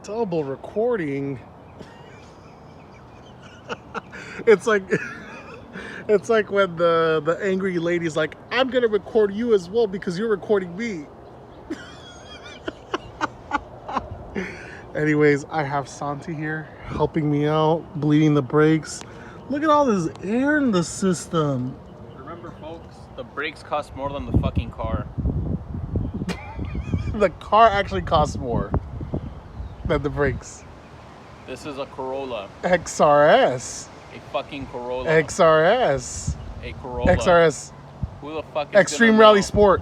Double recording. It's like it's like when the angry lady's like, I'm gonna record you as well because you're recording me. Anyways, I have Santi here helping me out, bleeding the brakes. Look at all this air in the system. Remember, folks, the brakes cost more than the fucking car. The car actually costs more than the brakes. This is a Corolla. XRS. A fucking Corolla. XRS. A Corolla. XRS. Who the fuck is Extreme Rally Sport.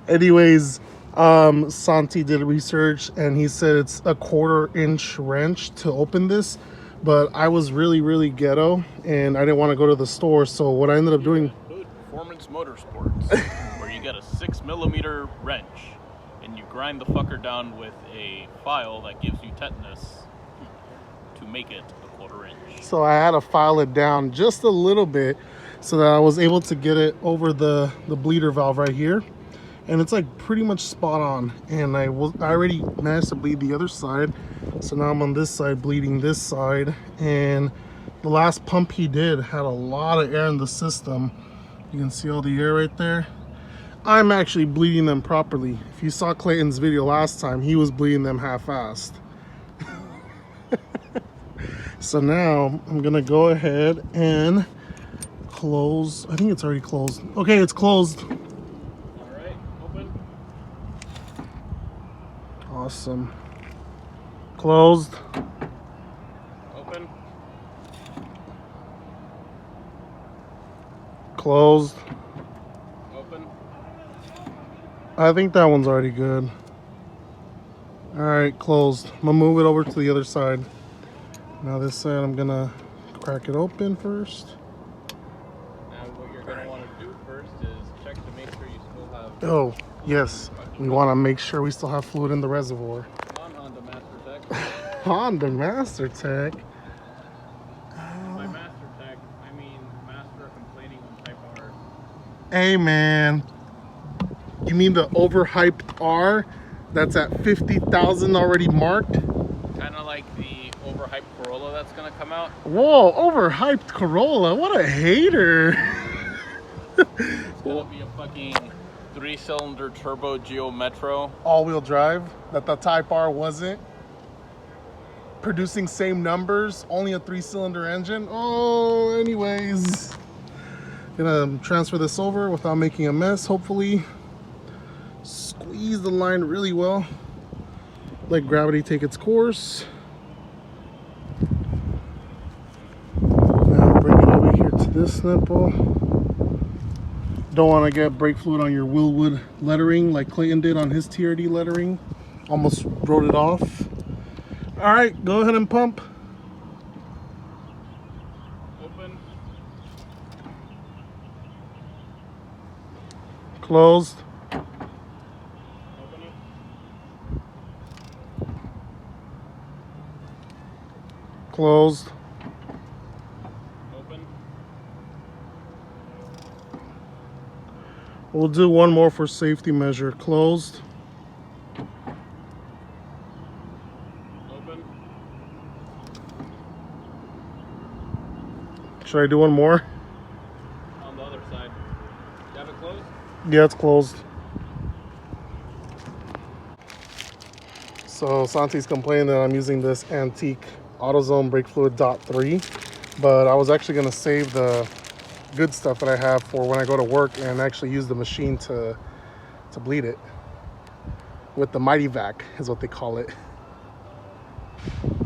Anyways, Santi did research and he said it's a 1/4-inch wrench to open this, but I was really ghetto and I didn't want to go to the store, so what I ended up doing, Hood Performance Motorsports, where you get a 6mm wrench and you grind the fucker down with a file that gives you tetanus to make it a 1/4 inch. so I had to file it down just a little bit so that I was able to get it over the bleeder valve right here. And it's like pretty much spot on, and I already managed to bleed the other side, so now I'm on this side bleeding this side. And the last pump he did had a lot of air in the system. You can see all the air right there. I'm actually bleeding them properly. If you saw Clayton's video last time, he was bleeding them half-assed. So now I'm gonna go ahead and close. I think it's already closed. Okay, it's closed. Awesome. Closed. Open. Closed. Open. I think that one's already good. Alright, closed. I'm gonna move it over to the other side. Now this side I'm gonna crack it open first. Now what you're gonna want to do first is check to make sure you still have... Oh, yes. We want to make sure we still have fluid in the reservoir. Come on, Honda MasterTech. Honda MasterTech. By MasterTech, I mean master complaining on Type R. Hey man, you mean the overhyped R that's at 50,000 already marked? Kind of like the overhyped Corolla that's gonna come out. Whoa, overhyped Corolla, what a hater. It's gonna be a fucking 3-cylinder turbo Geo Metro. All-wheel drive that the Type R wasn't. Producing same numbers, only a 3-cylinder engine. Oh, anyways. Gonna transfer this over without making a mess, hopefully. Squeeze the line really well. Let gravity take its course. Now bring it over here to this nipple. Don't want to get brake fluid on your Wilwood lettering like Clayton did on his TRD lettering. Almost wrote it off. All right, go ahead and pump. Open. Closed. Open it. Closed. Open. We'll do one more for safety measure. Closed. Open. Should I do one more? On the other side. You have it closed? Yeah, it's closed. So Santi's complaining that I'm using this antique AutoZone brake fluid .3, but I was actually gonna save the good stuff that I have for when I go to work and actually use the machine to bleed it with the Mighty Vac is what they call it.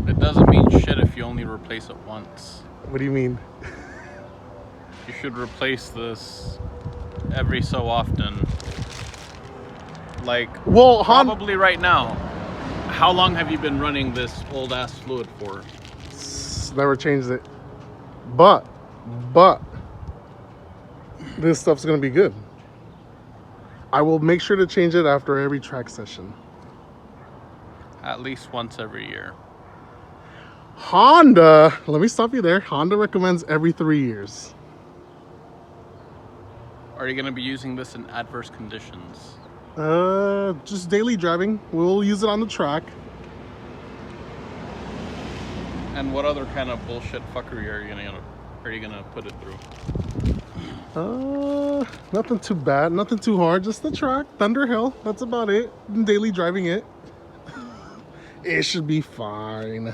It doesn't mean shit if you only replace it once. What do you mean? You should replace this every so often. Like, well, probably right now. How long have you been running this old ass fluid for? Never changed it. But this stuff's gonna be good. I will make sure to change it after every track session. At least once every year. Honda, let me stop you there. Honda recommends every 3 years. Are you going to be using this in adverse conditions? Just daily driving. We'll use it on the track. And what other kind of bullshit fuckery are you gonna put it through? Nothing too bad, nothing too hard. Just the track, Thunder Hill. That's about it. Daily driving it. It should be fine.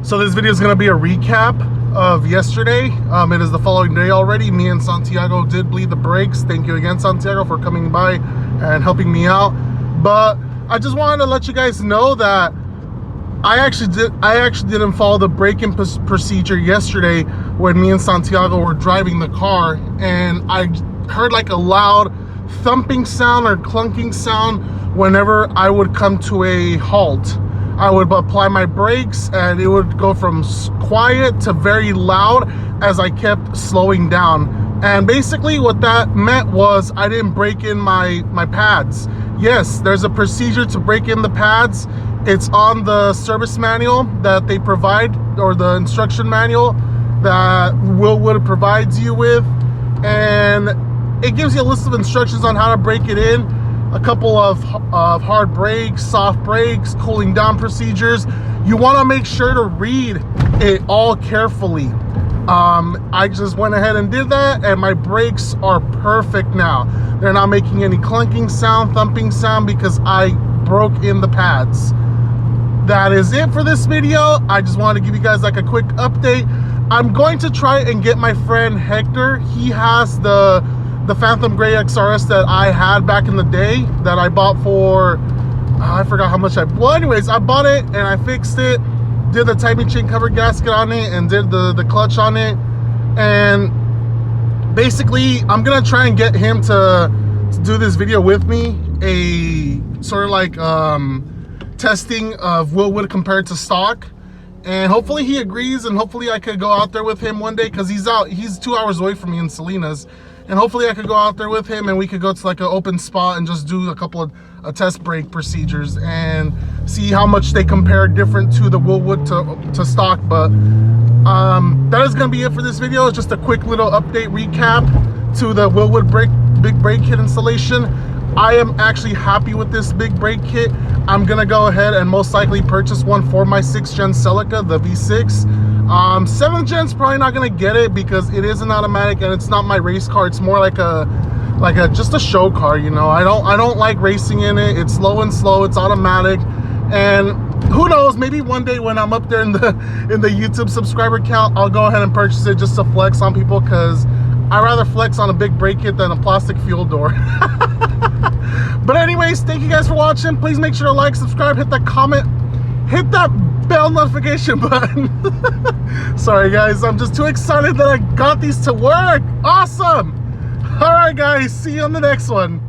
So this video is gonna be a recap of yesterday. It is the following day already. Me and Santiago did bleed the brakes. Thank you again, Santiago, for coming by and helping me out. But I just wanted to let you guys know that I actually didn't follow the braking procedure yesterday when me and Santiago were driving the car, and I heard like a loud thumping sound or clunking sound whenever I would come to a halt. I would apply my brakes and it would go from quiet to very loud as I kept slowing down. And basically what that meant was I didn't brake in my pads. Yes, there's a procedure to brake in the pads. It's on the service manual that they provide, or the instruction manual that Wilwood provides you with. And it gives you a list of instructions on how to brake it in. A couple of hard brakes, soft brakes, cooling down procedures. You want to make sure to read it all carefully. I just went ahead and did that, and my brakes are perfect now. They're not making any clunking sound, thumping sound, because I broke in the pads. That is it for this video. I just wanted to give you guys like a quick update. I'm going to try and get my friend Hector. He has the Phantom Gray XRS that I had back in the day that I bought for, I forgot how much well anyways, I bought it and I fixed it, did the timing chain cover gasket on it, and did the clutch on it. And basically I'm gonna try and get him to do this video with me, a sort of like testing of Wilwood compared to stock. And hopefully he agrees, and hopefully I could go out there with him one day, because he's 2 hours away from me in Salinas. And hopefully I could go out there with him and we could go to like an open spot and just do a couple of test brake procedures and see how much they compare different to the Wilwood to stock. But that is going to be it for this video. It's just a quick little update recap to the Wilwood big brake kit installation. I am actually happy with this big brake kit. I'm gonna go ahead and most likely purchase one for my 6th gen Celica, the V6. 7th gen's probably not gonna get it because it is an automatic and it's not my race car. It's more like just a show car, you know. I don't like racing in it. It's low and slow. It's automatic, and who knows? Maybe one day when I'm up there in the YouTube subscriber count, I'll go ahead and purchase it just to flex on people, because I'd rather flex on a big brake kit than a plastic fuel door. But anyways, thank you guys for watching. Please make sure to like, subscribe, hit that comment, hit that bell notification button. Sorry guys, I'm just too excited that I got these to work. Awesome. All right guys, see you on the next one.